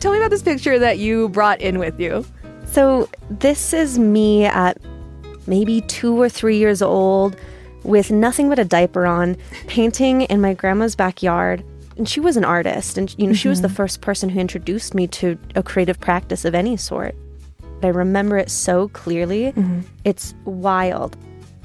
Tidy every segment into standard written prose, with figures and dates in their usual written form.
tell me about this picture that you brought in with you. So this is me at maybe 2 or 3 years old with nothing but a diaper on, painting in my grandma's backyard. And she was an artist, and she was the first person who introduced me to a creative practice of any sort. I remember it so clearly. It's wild.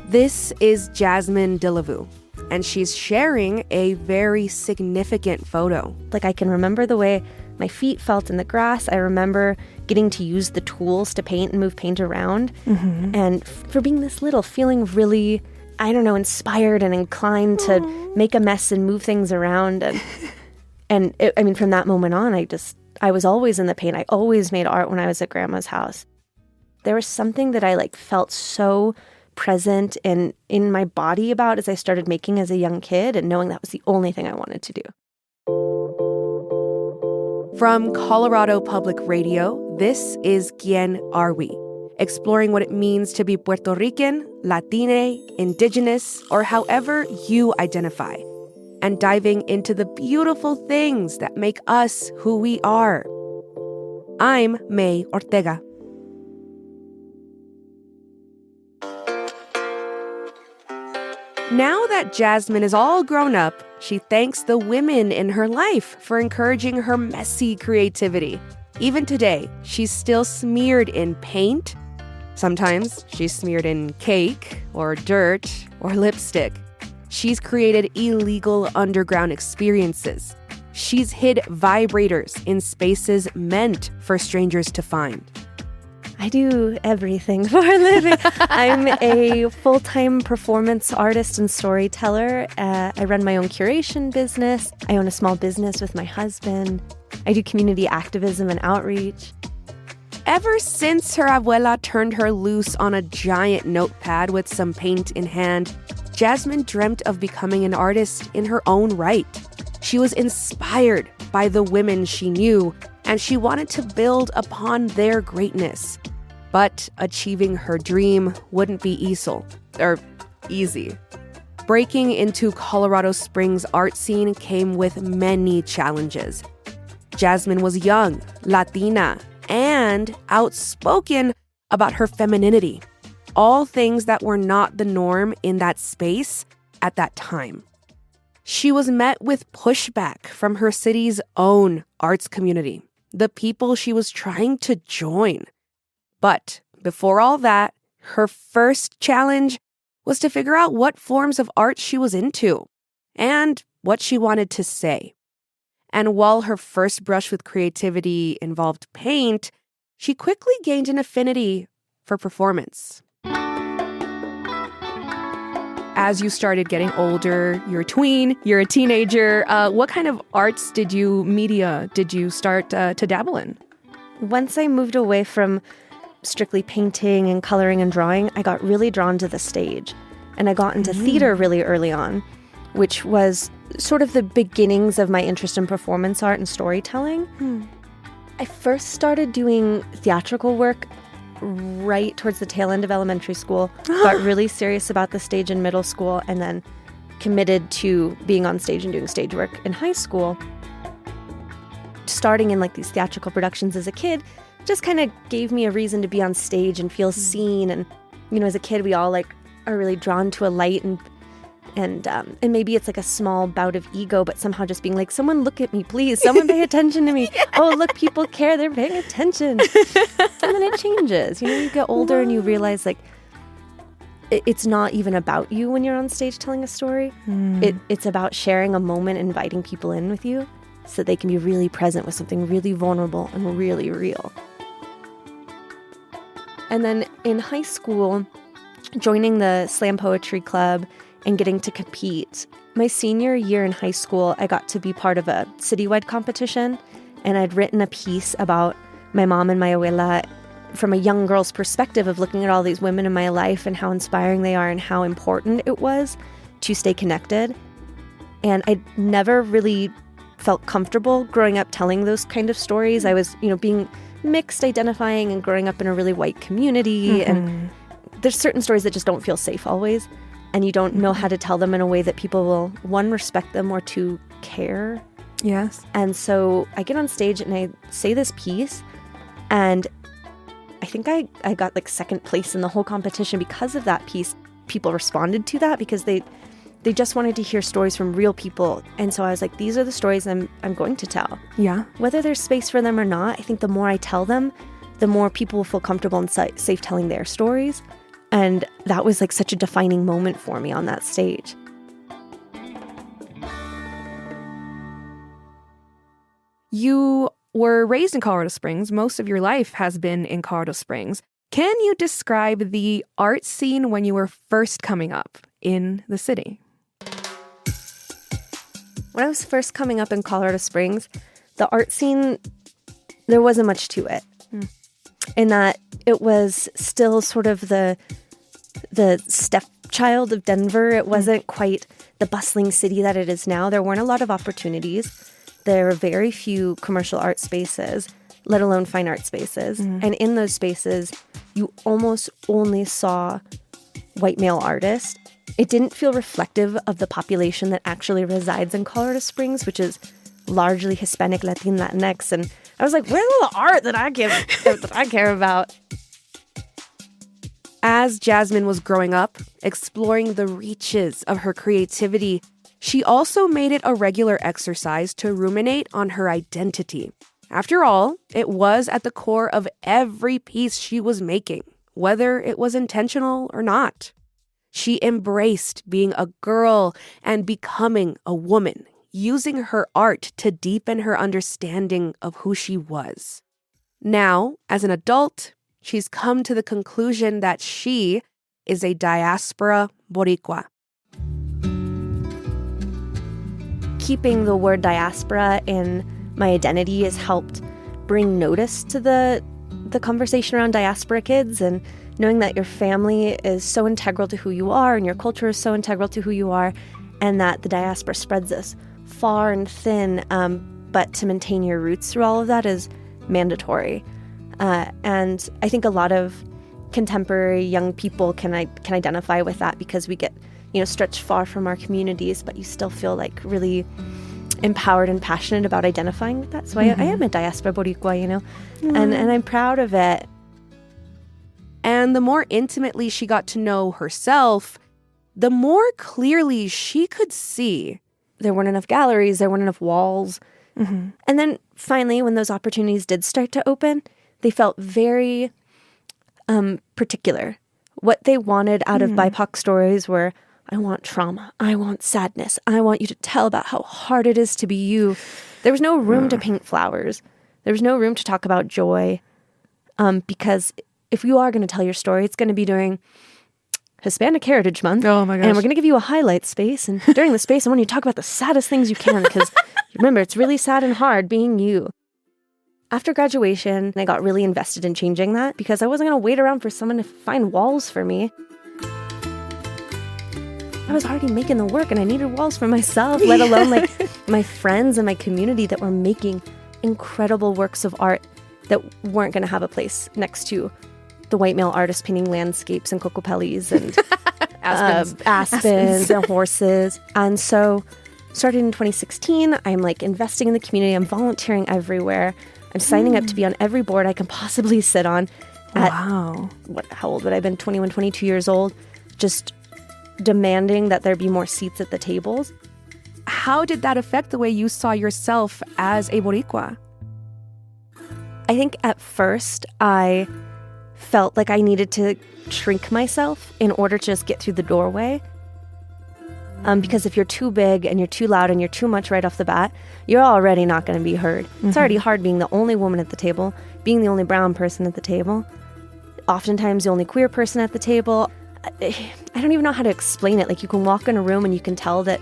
This is Jasmine Dillavou, and she's sharing a very significant photo. Like, I can remember the way my feet felt in the grass. I remember getting to use the tools to paint and move paint around. And for being this little, feeling really, I don't know, inspired and inclined to make a mess and move things around. And from that moment on, I was always in the paint. I always made art when I was at grandma's house. There was something that I felt so present and in my body about as I started making as a young kid, and knowing that was the only thing I wanted to do. From Colorado Public Radio, this is Quién Are We? Exploring what it means to be Puerto Rican, Latine, Indigenous, or however you identify, and diving into the beautiful things that make us who we are. I'm May Ortega. Now that Jasmine is all grown up, she thanks the women in her life for encouraging her messy creativity. Even today, she's still smeared in paint. Sometimes she's smeared in cake or dirt or lipstick. She's created illegal underground experiences. She's hid vibrators in spaces meant for strangers to find. I do everything for a living. I'm a full-time performance artist and storyteller. I run my own curation business. I own a small business with my husband. I do community activism and outreach. Ever since her abuela turned her loose on a giant notepad with some paint in hand, Jasmine dreamt of becoming an artist in her own right. She was inspired by the women she knew, and she wanted to build upon their greatness. But achieving her dream wouldn't be easy. Breaking into Colorado Springs' art scene came with many challenges. Jasmine was young, Latina, and outspoken about her femininity. All things that were not the norm in that space at that time. She was met with pushback from her city's own arts community, the people she was trying to join. But before all that, her first challenge was to figure out what forms of art she was into and what she wanted to say. And while her first brush with creativity involved paint, she quickly gained an affinity for performance. As you started getting older, you're a tween, you're a teenager, what kind of arts media did you start to dabble in? Once I moved away from strictly painting and coloring and drawing, I got really drawn to the stage. And I got into theater really early on, which was sort of the beginnings of my interest in performance art and storytelling. I first started doing theatrical work right towards the tail end of elementary school, got really serious about the stage in middle school, and then committed to being on stage and doing stage work in high school. Starting in these theatrical productions as a kid just kind of gave me a reason to be on stage and feel seen. And, as a kid, we all are really drawn to a light, and maybe it's a small bout of ego, but somehow just being someone look at me, please. Someone pay attention to me. Oh, look, people care. They're paying attention. And then it changes. You get older and you realize it's not even about you when you're on stage telling a story. It's about sharing a moment, inviting people in with you so they can be really present with something really vulnerable and really real. And then in high school, joining the slam poetry club and getting to compete. My senior year in high school, I got to be part of a citywide competition, and I'd written a piece about my mom and my abuela from a young girl's perspective of looking at all these women in my life and how inspiring they are and how important it was to stay connected. And I never really felt comfortable growing up telling those kind of stories. I was, being mixed identifying and growing up in a really white community. And there's certain stories that just don't feel safe always. And you don't know how to tell them in a way that people will, one, respect them, or two, care. Yes. And so I get on stage and I say this piece, and I think I got like second place in the whole competition because of that piece. People responded to that because they just wanted to hear stories from real people. And so I was like, these are the stories I'm going to tell. Yeah. Whether there's space for them or not, I think the more I tell them, the more people will feel comfortable and safe telling their stories. And that was like such a defining moment for me on that stage. You were raised in Colorado Springs. Most of your life has been in Colorado Springs. Can you describe the art scene when you were first coming up in the city? When I was first coming up in Colorado Springs, the art scene, there wasn't much to it. In that it was still sort of the stepchild of Denver. It wasn't quite the bustling city that it is now. There weren't a lot of opportunities. There were very few commercial art spaces, let alone fine art spaces. And in those spaces, you almost only saw white male artists. It didn't feel reflective of the population that actually resides in Colorado Springs, which is largely Hispanic, Latin, Latinx. And I was like, where's all the art that I care about? As Jasmine was growing up, exploring the reaches of her creativity, she also made it a regular exercise to ruminate on her identity. After all, it was at the core of every piece she was making, whether it was intentional or not. She embraced being a girl and becoming a woman, using her art to deepen her understanding of who she was. Now, as an adult, she's come to the conclusion that she is a diaspora Boricua. Keeping the word diaspora in my identity has helped bring notice to the conversation around diaspora kids, and knowing that your family is so integral to who you are and your culture is so integral to who you are, and that the diaspora spreads us far and thin, but to maintain your roots through all of that is mandatory. And I think a lot of contemporary young people can identify with that, because we get stretched far from our communities, but you still feel like really empowered and passionate about identifying with that. So I am a diaspora Boricua, and I'm proud of it. And the more intimately she got to know herself, the more clearly she could see there weren't enough galleries, there weren't enough walls. And then finally, when those opportunities did start to open, they felt very particular. What they wanted out of BIPOC stories were, I want trauma, I want sadness, I want you to tell about how hard it is to be you. There was no room to paint flowers. There was no room to talk about joy. Because if you are going to tell your story, it's going to be during Hispanic Heritage Month. Oh my gosh. And we're going to give you a highlight space. And during the space, I want you to talk about the saddest things you can, because remember, it's really sad and hard being you. After graduation, I got really invested in changing that, because I wasn't going to wait around for someone to find walls for me. I was already making the work, and I needed walls for myself, let alone like my friends and my community that were making incredible works of art that weren't going to have a place next to the white male artists painting landscapes and cocopelis and aspens and horses. And so started in 2016, I'm like investing in the community. I'm volunteering everywhere. I'm signing up to be on every board I can possibly sit on. Wow. How old would I have been? 21, 22 years old. Just demanding that there be more seats at the tables. How did that affect the way you saw yourself as a Boricua? I think at first I felt like I needed to shrink myself in order to just get through the doorway. Because if you're too big and you're too loud and you're too much right off the bat, you're already not going to be heard. It's already hard being the only woman at the table, being the only brown person at the table, oftentimes the only queer person at the table. I don't even know how to explain it. Like, you can walk in a room and you can tell that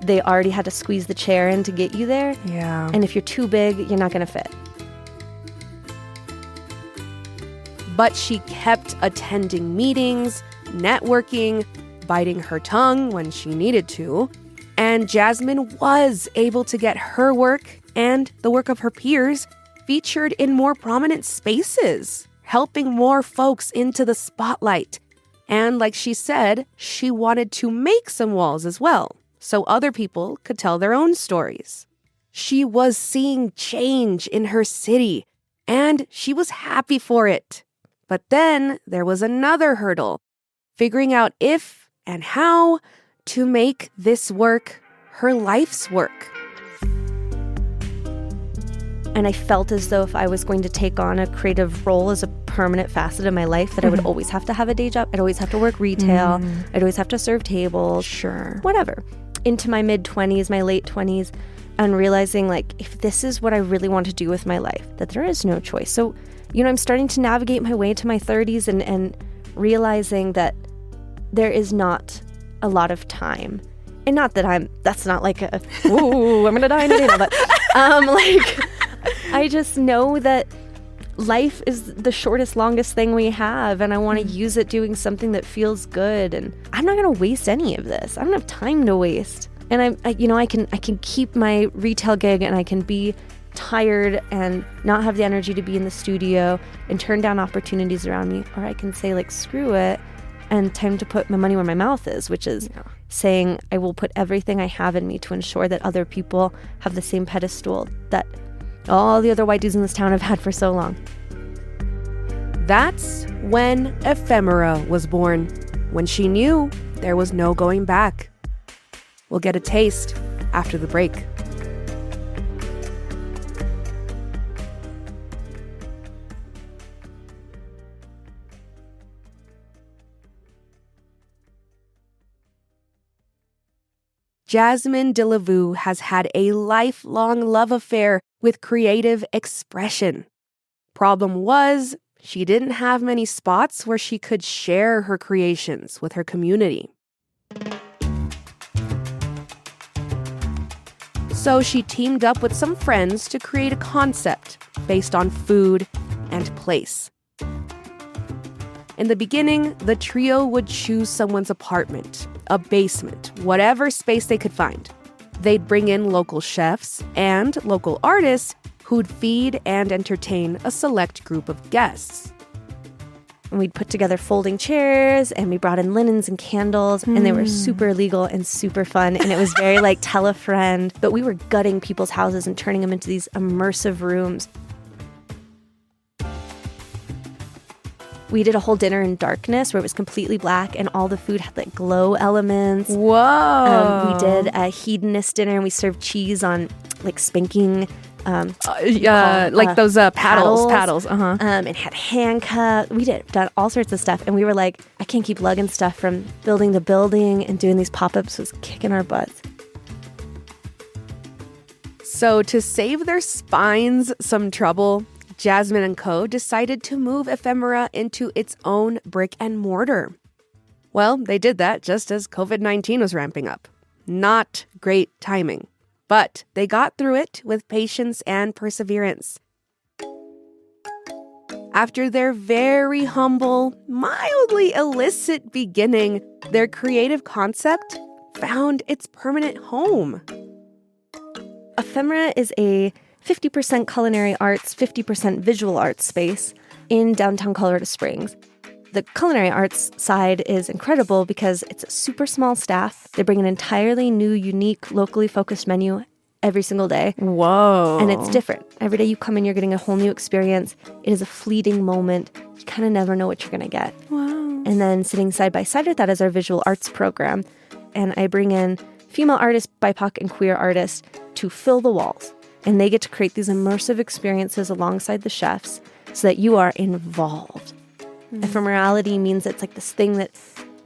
they already had to squeeze the chair in to get you there. Yeah. And if you're too big, you're not going to fit. But she kept attending meetings, networking, biting her tongue when she needed to. And Jasmine was able to get her work and the work of her peers featured in more prominent spaces, helping more folks into the spotlight. And like she said, she wanted to make some walls as well, so other people could tell their own stories. She was seeing change in her city, and she was happy for it. But then there was another hurdle, figuring out if and how to make this work her life's work. And I felt as though if I was going to take on a creative role as a permanent facet of my life, that I would always have to have a day job. I'd always have to work retail. I'd always have to serve tables. Sure. Whatever. Into my mid-20s, my late 20s, and realizing, like, if this is what I really want to do with my life, that there is no choice. So, I'm starting to navigate my way to my 30s and realizing that there is not a lot of time. And not that that's not like ooh, I'm going to die any day now, but I just know that life is the shortest, longest thing we have, and I want to use it doing something that feels good. And I'm not going to waste any of this. I don't have time to waste. And I can keep my retail gig, and I can be tired and not have the energy to be in the studio and turn down opportunities around me, or I can say, like, screw it, and time to put my money where my mouth is, which is saying I will put everything I have in me to ensure that other people have the same pedestal that all the other white dudes in this town have had for so long. That's when Ephemera was born, when she knew there was no going back. We'll get a taste after the break. Jasmine Dillavou has had a lifelong love affair with creative expression. Problem was, she didn't have many spots where she could share her creations with her community. So she teamed up with some friends to create a concept based on food and place. In the beginning, the trio would choose someone's apartment, a basement, whatever space they could find. They'd bring in local chefs and local artists who'd feed and entertain a select group of guests. And we'd put together folding chairs, and we brought in linens and candles, and they were super legal and super fun, and it was very like tell a friend. But we were gutting people's houses and turning them into these immersive rooms. We did a whole dinner in darkness where it was completely black and all the food had like glow elements. Whoa. We did a hedonist dinner and we served cheese on like spanking. Like those paddles. And had handcuffs. We done all sorts of stuff. And we were like, I can't keep lugging stuff from building to building, and doing these pop-ups was kicking our butts. So to save their spines some trouble, Jasmine and Co. decided to move Ephemera into its own brick and mortar. Well, they did that just as COVID-19 was ramping up. Not great timing. But they got through it with patience and perseverance. After their very humble, mildly illicit beginning, their creative concept found its permanent home. Ephemera is a 50% culinary arts, 50% visual arts space in downtown Colorado Springs. The culinary arts side is incredible because it's a super small staff. They bring an entirely new, unique, locally focused menu every single day. Whoa. And it's different. Every day you come in, you're getting a whole new experience. It is a fleeting moment. You kind of never know what you're going to get. Wow. And then sitting side by side with that is our visual arts program. And I bring in female artists, BIPOC, and queer artists to fill the walls. And they get to create these immersive experiences alongside the chefs so that you are involved. Ephemerality means it's like this thing that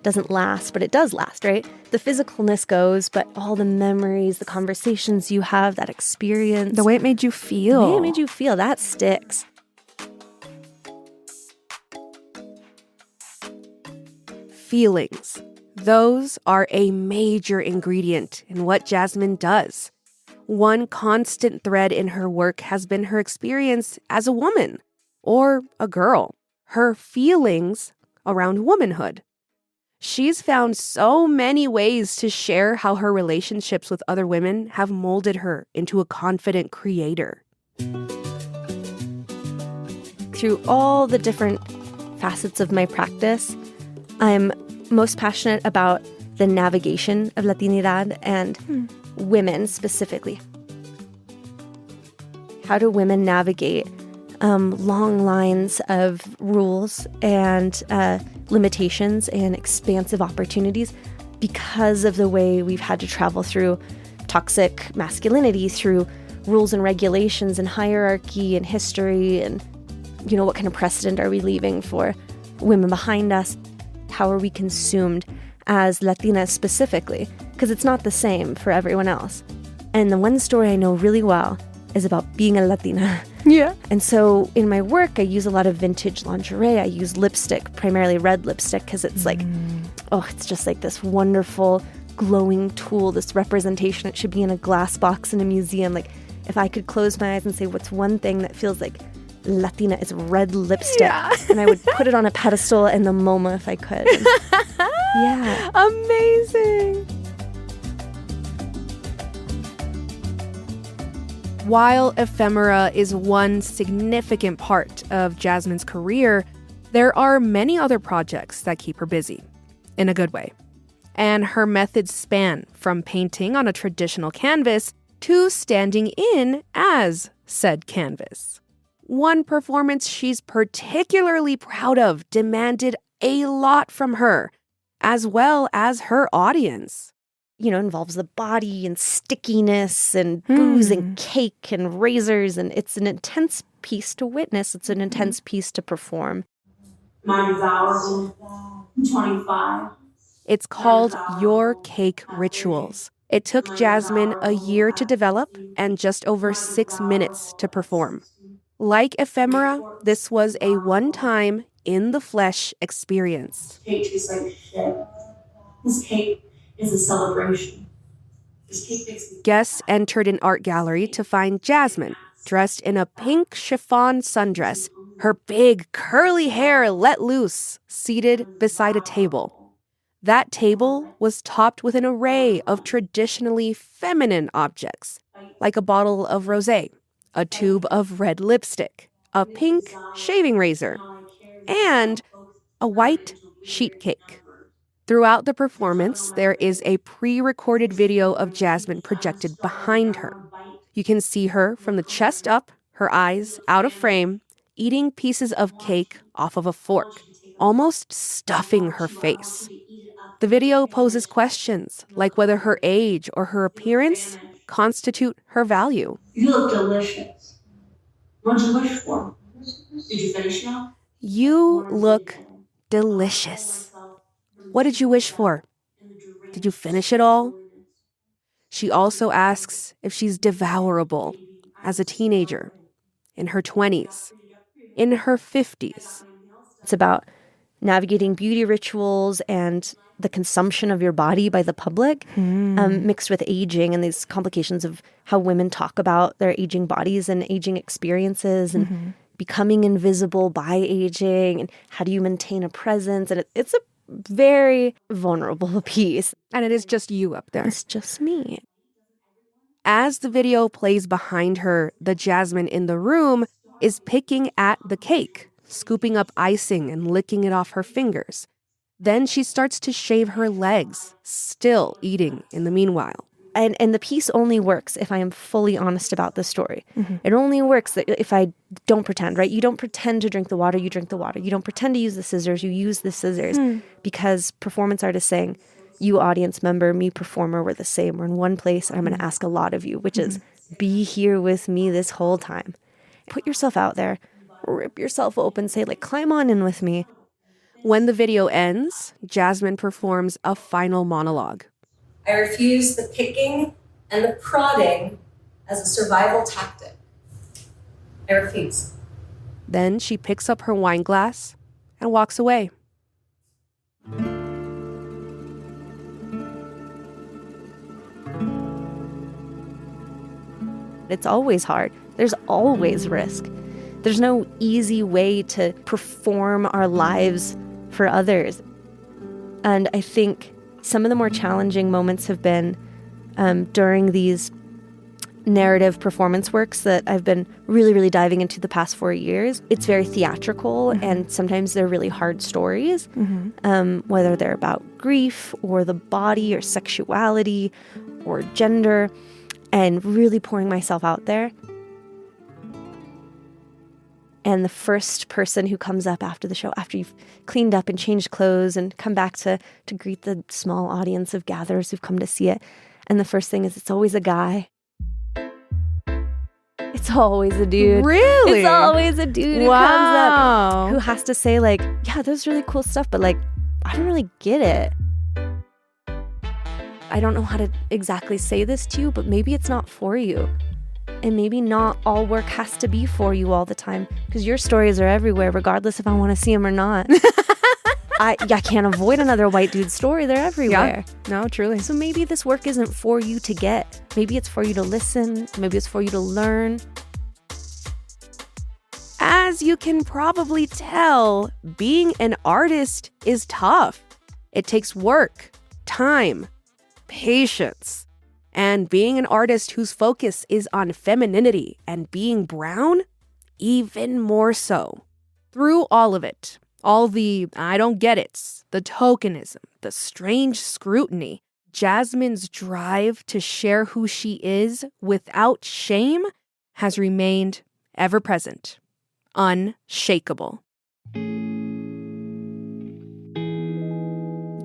doesn't last, but it does last, right? The physicalness goes, but all the memories, the conversations you have, that experience. The way it made you feel. The way it made you feel, that sticks. Feelings. Those are a major ingredient in what Jasmine does. One constant thread in her work has been her experience as a woman or a girl, her feelings around womanhood. She's found so many ways to share how her relationships with other women have molded her into a confident creator. Through all the different facets of my practice, I'm most passionate about the navigation of Latinidad and women specifically. How do women navigate long lines of rules and limitations and expansive opportunities because of the way we've had to travel through toxic masculinity, through rules and regulations and hierarchy and history, and, what kind of precedent are we leaving for women behind us? How are we consumed as Latinas specifically? Because it's not the same for everyone else. And the one story I know really well is about being a Latina. Yeah. And so in my work, I use a lot of vintage lingerie. I use lipstick, primarily red lipstick, because it's it's just like this wonderful glowing tool, this representation. It should be in a glass box in a museum. Like, if I could close my eyes and say, what's one thing that feels like Latina, is red lipstick. Yeah. And I would put it on a pedestal in the MoMA if I could. Yeah. Amazing. While ephemera is one significant part of Jasmine's career, there are many other projects that keep her busy, in a good way. And her methods span from painting on a traditional canvas to standing in as said canvas. One performance she's particularly proud of demanded a lot from her, as well as her audience. Involves the body and stickiness and booze and cake and razors. And it's an intense piece to witness. It's an intense piece to perform. 9,025. It's called Your Cake Rituals. It took Jasmine a year to develop and just over 6 minutes to perform. Like ephemera, this was a one-time, in-the-flesh experience. Cake tastes like shit. This cake is a celebration. This cake makes me... Guests entered an art gallery to find Jasmine, dressed in a pink chiffon sundress, her big curly hair let loose, seated beside a table. That table was topped with an array of traditionally feminine objects, like a bottle of rosé, a tube of red lipstick, a pink shaving razor, and a white sheet cake. Throughout the performance, there is a pre-recorded video of Jasmine projected behind her. You can see her from the chest up, her eyes out of frame, eating pieces of cake off of a fork, almost stuffing her face. The video poses questions like whether her age or her appearance constitute her value. You look delicious. What'd you wish for? Did you finish now? You look delicious. What did you wish for? Did you finish it all? She also asks if she's devourable as a teenager, in her 20s, in her 50s. It's about navigating beauty rituals and the consumption of your body by the public, mixed with aging and these complications of how women talk about their aging bodies and aging experiences and becoming invisible by aging, and how do you maintain a presence. And it's a very vulnerable piece. And it is just you up there. It's just me. As the video plays behind her, the Jasmine in the room is picking at the cake, scooping up icing and licking it off her fingers. Then she starts to shave her legs, still eating in the meanwhile. And the piece only works if I am fully honest about the story. It only works if I don't pretend, right? You don't pretend to drink the water, you drink the water. You don't pretend to use the scissors, you use the scissors. Because performance artists saying, you audience member, me performer, we're the same. We're in one place and I'm going to ask a lot of you, which is be here with me this whole time. Put yourself out there, rip yourself open, say climb on in with me. When the video ends, Jasmine performs a final monologue. I refuse the picking and the prodding as a survival tactic. I refuse. Then she picks up her wine glass and walks away. It's always hard. There's always risk. There's no easy way to perform our lives for others. And I think some of the more challenging moments have been during these narrative performance works that I've been really, really diving into the past 4 years. It's very theatrical, and sometimes they're really hard stories, whether they're about grief or the body or sexuality or gender, and really pouring myself out there. And the first person who comes up after the show, after you've cleaned up and changed clothes and come back to greet the small audience of gatherers who've come to see it. And the first thing is it's always a guy. It's always a dude. Really? It's always a dude who comes up who has to say, like, yeah, that's really cool stuff, but, like, I don't really get it. I don't know how to exactly say this to you, but maybe it's not for you. And maybe not all work has to be for you all the time, because your stories are everywhere, regardless if I want to see them or not. I can't avoid another white dude's story. They're everywhere. Yeah. No, truly. So maybe this work isn't for you to get. Maybe it's for you to listen. Maybe it's for you to learn. As you can probably tell, being an artist is tough. It takes work, time, patience. And being an artist whose focus is on femininity and being brown, even more so. Through all of it, all the I don't get it's, the tokenism, the strange scrutiny, Jasmine's drive to share who she is without shame has remained ever present, unshakable.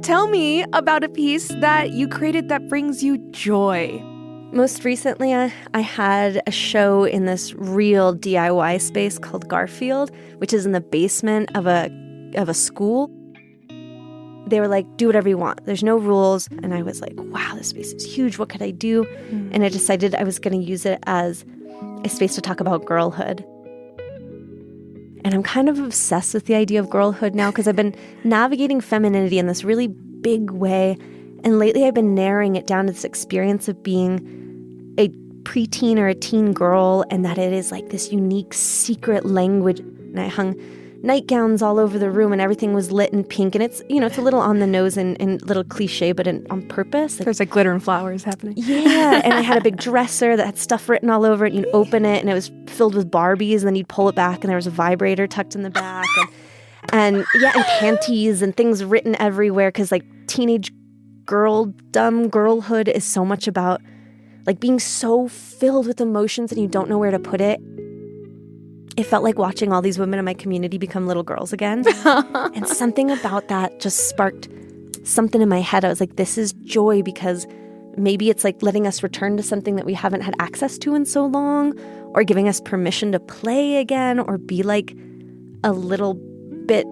Tell me about a piece that you created that brings you joy. Most recently, I had a show in this real DIY space called Garfield, which is in the basement of a school. They were like, do whatever you want. There's no rules. And I was like, wow, this space is huge. What could I do? And I decided I was going to use it as a space to talk about girlhood. And I'm kind of obsessed with the idea of girlhood now because I've been navigating femininity in this really big way. And lately I've been narrowing it down to this experience of being a preteen or a teen girl, and that it is like this unique secret language. And I hung nightgowns all over the room and everything was lit in pink. And it's, it's a little on the nose and a little cliche, but on purpose. There's like glitter and flowers happening. Yeah. And I had a big dresser that had stuff written all over it. You'd open it and it was filled with Barbies, and then you'd pull it back and there was a vibrator tucked in the back. And panties and things written everywhere, because like teenage girlhood is so much about like being so filled with emotions and you don't know where to put it. It felt like watching all these women in my community become little girls again. And something about that just sparked something in my head. I was like, this is joy, because maybe it's like letting us return to something that we haven't had access to in so long, or giving us permission to play again, or be like a little bit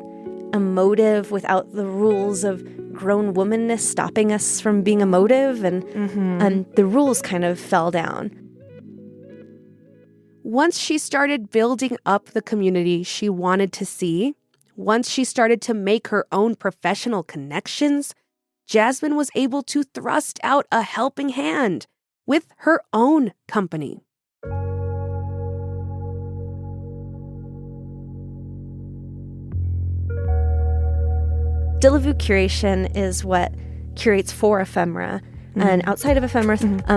emotive without the rules of grown womanness stopping us from being emotive. And the rules kind of fell down. Once she started building up the community she wanted to see, once she started to make her own professional connections, Jasmine was able to thrust out a helping hand with her own company. Dillavou Curation is what curates for ephemera and outside of ephemera,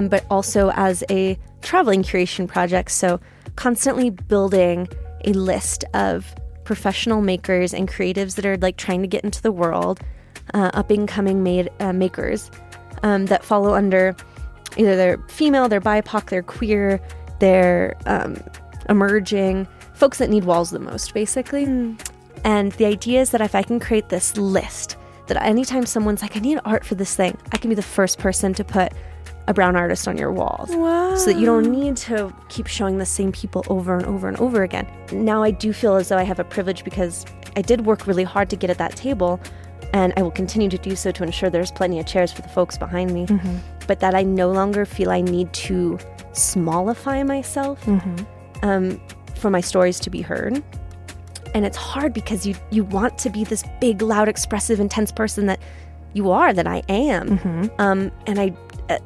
but also as a traveling curation project. So constantly building a list of professional makers and creatives that are like trying to get into the world, up-and-coming makers that follow under either they're female, they're BIPOC, they're queer, they're emerging, folks that need walls the most, basically. And the idea is that if I can create this list, that anytime someone's like, I need art for this thing, I can be the first person to put a brown artist on your walls. Wow. So that you don't need to keep showing the same people over and over and over again. Now I do feel as though I have a privilege because I did work really hard to get at that table, and I will continue to do so to ensure there's plenty of chairs for the folks behind me. But that I no longer feel I need to smallify myself for my stories to be heard. And it's hard because you want to be this big, loud, expressive, intense person that you are, that I am. And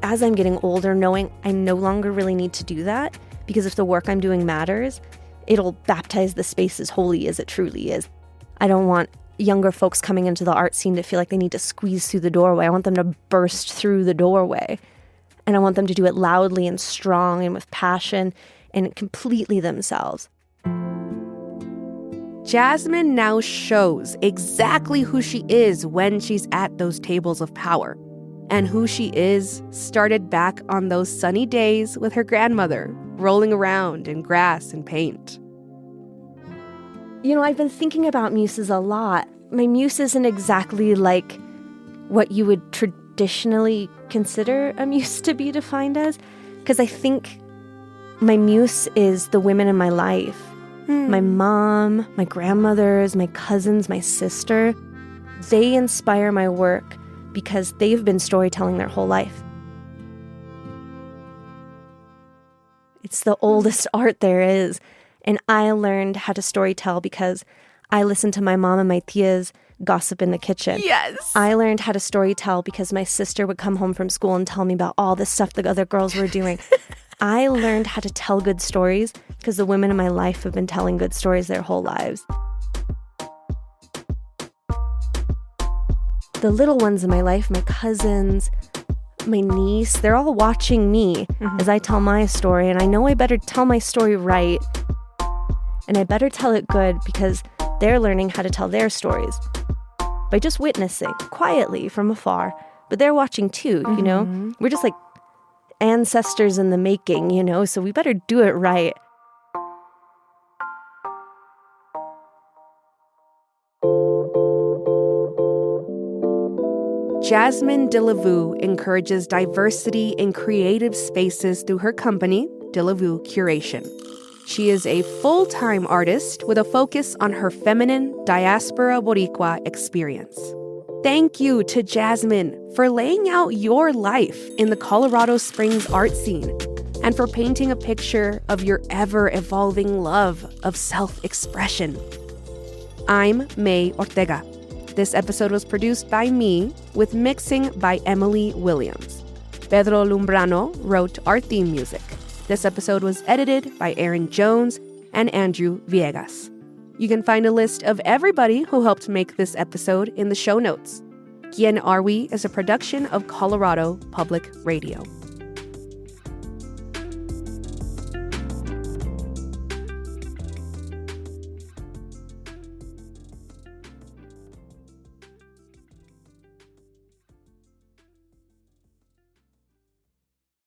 as I'm getting older, knowing I no longer really need to do that, because if the work I'm doing matters, it'll baptize the space as holy as it truly is. I don't want younger folks coming into the art scene to feel like they need to squeeze through the doorway. I want them to burst through the doorway. And I want them to do it loudly and strong and with passion and completely themselves. Jasmine now shows exactly who she is when she's at those tables of power. And who she is started back on those sunny days with her grandmother, rolling around in grass and paint. I've been thinking about muses a lot. My muse isn't exactly like what you would traditionally consider a muse to be defined as, because I think my muse is the women in my life. My mom, my grandmothers, my cousins, my sister. They inspire my work because they've been storytelling their whole life. It's the oldest art there is. And I learned how to storytell because I listened to my mom and my tias gossip in the kitchen. Yes. I learned how to storytell because my sister would come home from school and tell me about all the stuff the other girls were doing. I learned how to tell good stories because the women in my life have been telling good stories their whole lives. The little ones in my life, my cousins, my niece, they're all watching me as I tell my story. And I know I better tell my story right. And I better tell it good because they're learning how to tell their stories by just witnessing quietly from afar. But they're watching too, We're just like ancestors in the making, so we better do it right. Jasmine Dillavou encourages diversity in creative spaces through her company, Dillavou Curation. She is a full-time artist with a focus on her feminine diaspora Boricua experience. Thank you to Jasmine for laying out your life in the Colorado Springs art scene and for painting a picture of your ever-evolving love of self-expression. I'm May Ortega. This episode was produced by me with mixing by Emily Williams. Pedro Lumbrano wrote our theme music. This episode was edited by Erin Jones and Andrew Villegas. You can find a list of everybody who helped make this episode in the show notes. Quién Are We is a production of Colorado Public Radio.